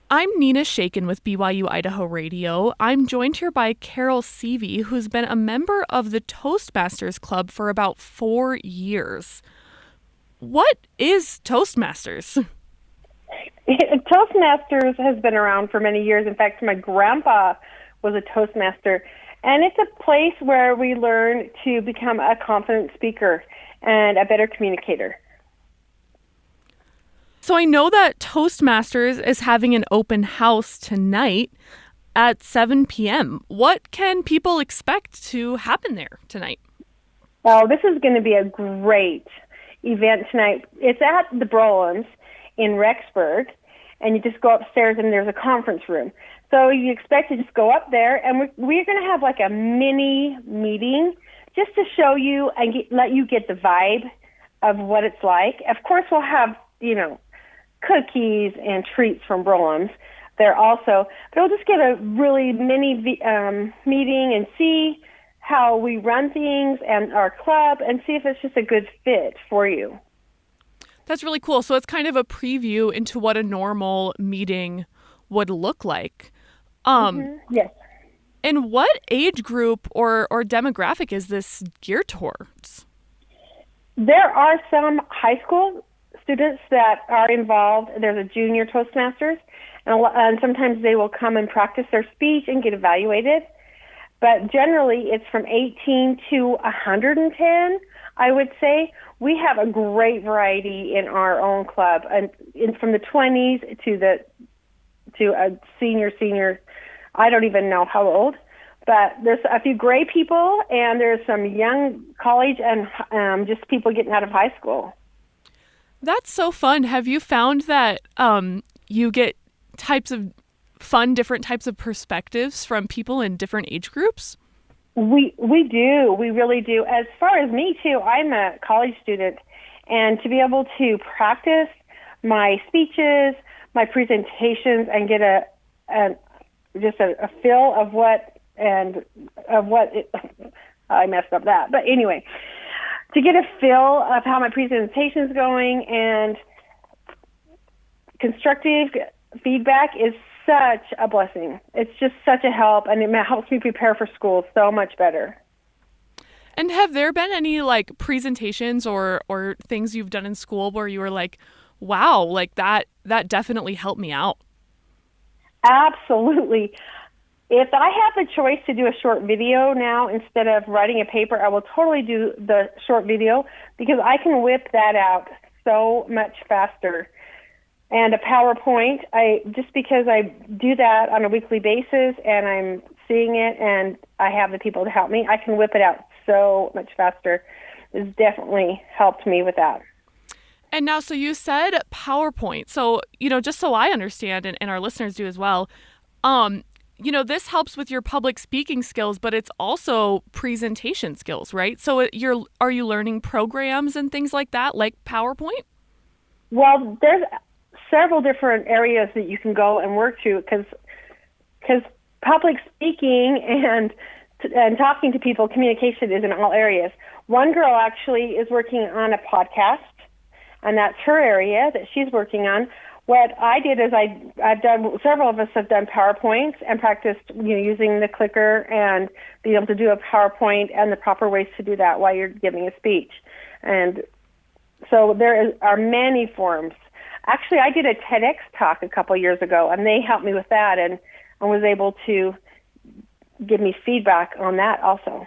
I'm Nina Shakin with BYU Idaho Radio. I'm joined here by Carol Seavey, who's been a member of the Toastmasters Club for about 4 years. What is Toastmasters? Toastmasters has been around for many years. In fact, my grandpa was a Toastmaster. And it's a place where we learn to become a confident speaker and a better communicator. So I know that Toastmasters is having an open house tonight at 7 p.m. What can people expect to happen there tonight? Oh, this is going to be a great event tonight. It's at the Brolins in Rexburg, and you just go upstairs and there's a conference room. So you expect to just go up there, and we're going to have like a mini meeting just to show you and let you get the vibe of what it's like. Of course, we'll have, cookies and treats from Brolins there also. But we'll just get a really mini meeting and see how we run things and our club and see if it's just a good fit for you. That's really cool. So it's kind of a preview into what a normal meeting would look like. Yes. And what age group or demographic is this geared towards? There are some high school students that are involved. There's a junior Toastmasters, and sometimes they will come and practice their speech and get evaluated. But generally, it's from 18 to 110, I would say. We have a great variety in our own club, and from the 20s to a senior. I don't even know how old, but there's a few gray people, and there's some young college and just people getting out of high school. That's so fun. Have you found that you get different types of perspectives from people in different age groups? We do. We really do. As far as me, too, I'm a college student, and to be able to practice my speeches, my presentations, and get a feel of I messed up that. But anyway, to get a feel of how my presentation is going, and constructive feedback is such a blessing. It's just such a help, and it helps me prepare for school so much better. And have there been any presentations or things you've done in school where you were like, wow, that definitely helped me out? Absolutely. If I have the choice to do a short video now instead of writing a paper, I will totally do the short video because I can whip that out so much faster. And a PowerPoint, because I do that on a weekly basis and I'm seeing it and I have the people to help me, I can whip it out so much faster. It's definitely helped me with that. And now, so you said PowerPoint. So, just so I understand and our listeners do as well, this helps with your public speaking skills, but it's also presentation skills, right? So are you learning programs and things like that, like PowerPoint? Well, there's several different areas that you can go and work to because public speaking and talking to people, communication is in all areas. One girl actually is working on a podcast, and that's her area that she's working on. What I did is several of us have done PowerPoints and practiced using the clicker and being able to do a PowerPoint and the proper ways to do that while you're giving a speech. And so there are many forms. Actually, I did a TEDx talk a couple years ago, and they helped me with that and was able to give me feedback on that also.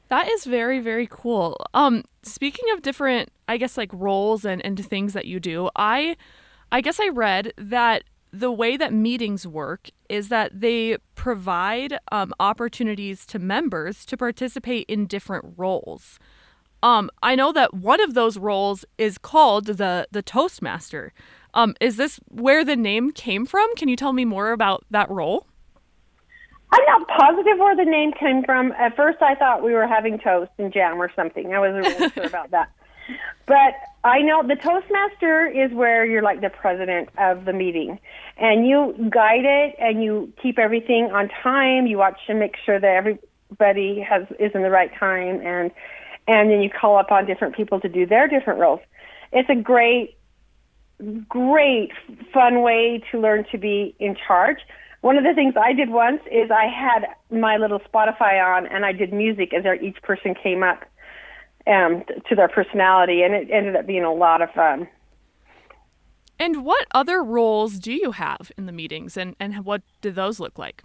That is very, very cool. Speaking of different, roles and things that you do, I guess I read that the way that meetings work is that they provide opportunities to members to participate in different roles. I know that one of those roles is called the Toastmaster. Is this where the name came from? Can you tell me more about that role? I'm not positive where the name came from. At first, I thought we were having toast and jam or something. I wasn't really sure about that. But I know the Toastmaster is where you're like the president of the meeting, and you guide it, and you keep everything on time. You watch and make sure that everybody is in the right time, and then you call upon different people to do their different roles. It's a great great, fun way to learn to be in charge. One of the things I did once is I had my little Spotify on, and I did music as each person came up to their personality, and it ended up being a lot of fun. And what other roles do you have in the meetings, and what do those look like?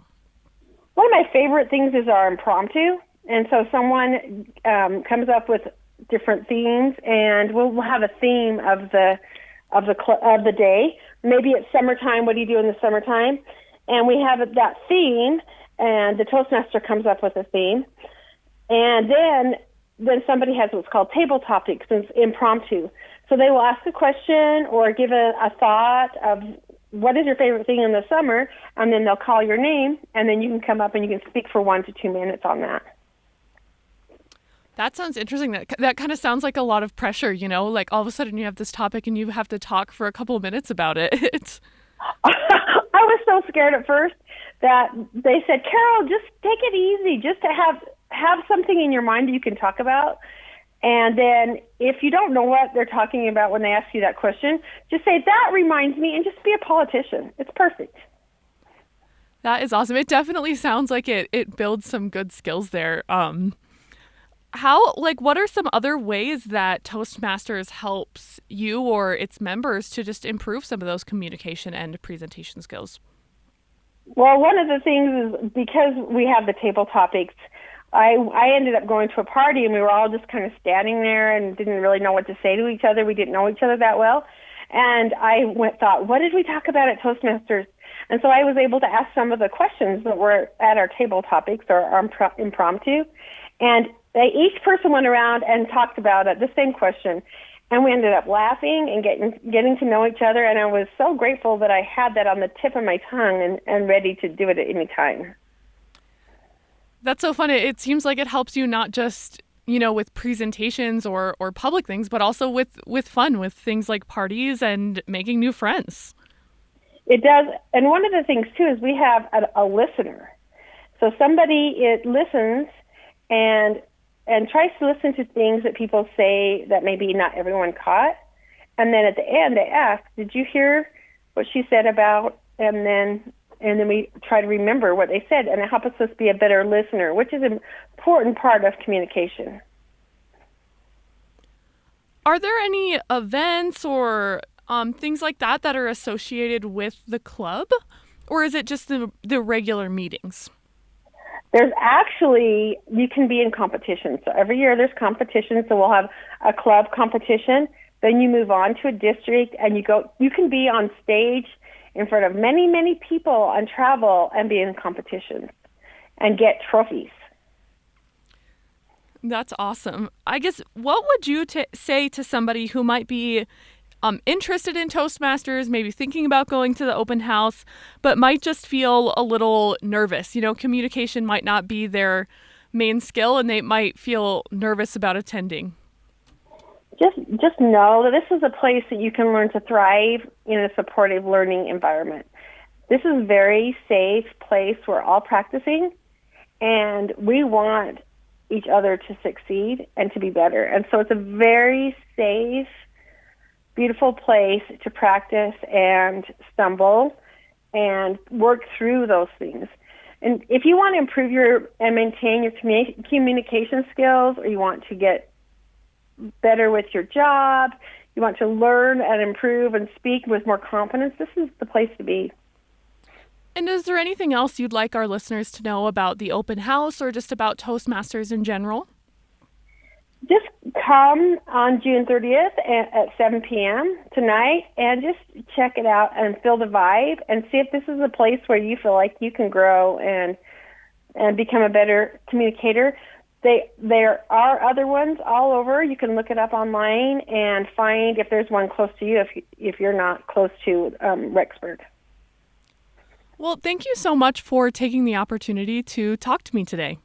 One of my favorite things is our impromptu, and so someone comes up with different themes, and we'll have a theme of the day. Maybe it's summertime. What do you do in the summertime? And we have that theme, and the Toastmaster comes up with a theme. And then somebody has what's called table topics. It's impromptu. So they will ask a question or give a thought of what is your favorite thing in the summer, and then they'll call your name, and then you can come up and you can speak for 1 to 2 minutes on that. That sounds interesting. That kind of sounds like a lot of pressure, like all of a sudden you have this topic and you have to talk for a couple of minutes about it. I was so scared at first that they said, Carol, just take it easy, just to have something in your mind that you can talk about. And then if you don't know what they're talking about when they ask you that question, just say, that reminds me, and just be a politician. It's perfect. That is awesome. It definitely sounds like it builds some good skills there. What are some other ways that Toastmasters helps you or its members to just improve some of those communication and presentation skills? Well, one of the things is because we have the table topics, I ended up going to a party and we were all just kind of standing there and didn't really know what to say to each other. We didn't know each other that well. And I thought, what did we talk about at Toastmasters? And so I was able to ask some of the questions that were at our table topics or our impromptu. And each person went around and talked about it, the same question. And we ended up laughing and getting to know each other. And I was so grateful that I had that on the tip of my tongue and ready to do it at any time. That's so fun. It seems like it helps you not just, with presentations or public things, but also with fun, with things like parties and making new friends. It does. And one of the things, too, is we have a listener. So somebody listens and tries to listen to things that people say that maybe not everyone caught. And then at the end, they ask, did you hear what she said about? And then we try to remember what they said, and it helps us be a better listener, which is an important part of communication. Are there any events or things like that are associated with the club, or is it just the regular meetings? There's actually, you can be in competition. So every year there's competition. So we'll have a club competition. Then you move on to a district, and you can be on stage in front of many, many people and travel and be in competitions and get trophies. That's awesome. I guess, what would you say to somebody who might be interested in Toastmasters, maybe thinking about going to the open house, but might just feel a little nervous? Communication might not be their main skill, and they might feel nervous about attending. Just know that this is a place that you can learn to thrive in a supportive learning environment. This is a very safe place. We're all practicing, and we want each other to succeed and to be better. And so it's a very safe, beautiful place to practice and stumble and work through those things. And if you want to improve and maintain your communication skills, or you want to get better with your job, you want to learn and improve and speak with more confidence, this is the place to be. And is there anything else you'd like our listeners to know about the open house or just about Toastmasters in general? Just come on June 30th at 7 p.m. tonight and just check it out and feel the vibe and see if this is a place where you feel like you can grow and become a better communicator. There are other ones all over. You can look it up online and find if there's one close to you if you're not close to Rexburg. Well, thank you so much for taking the opportunity to talk to me today.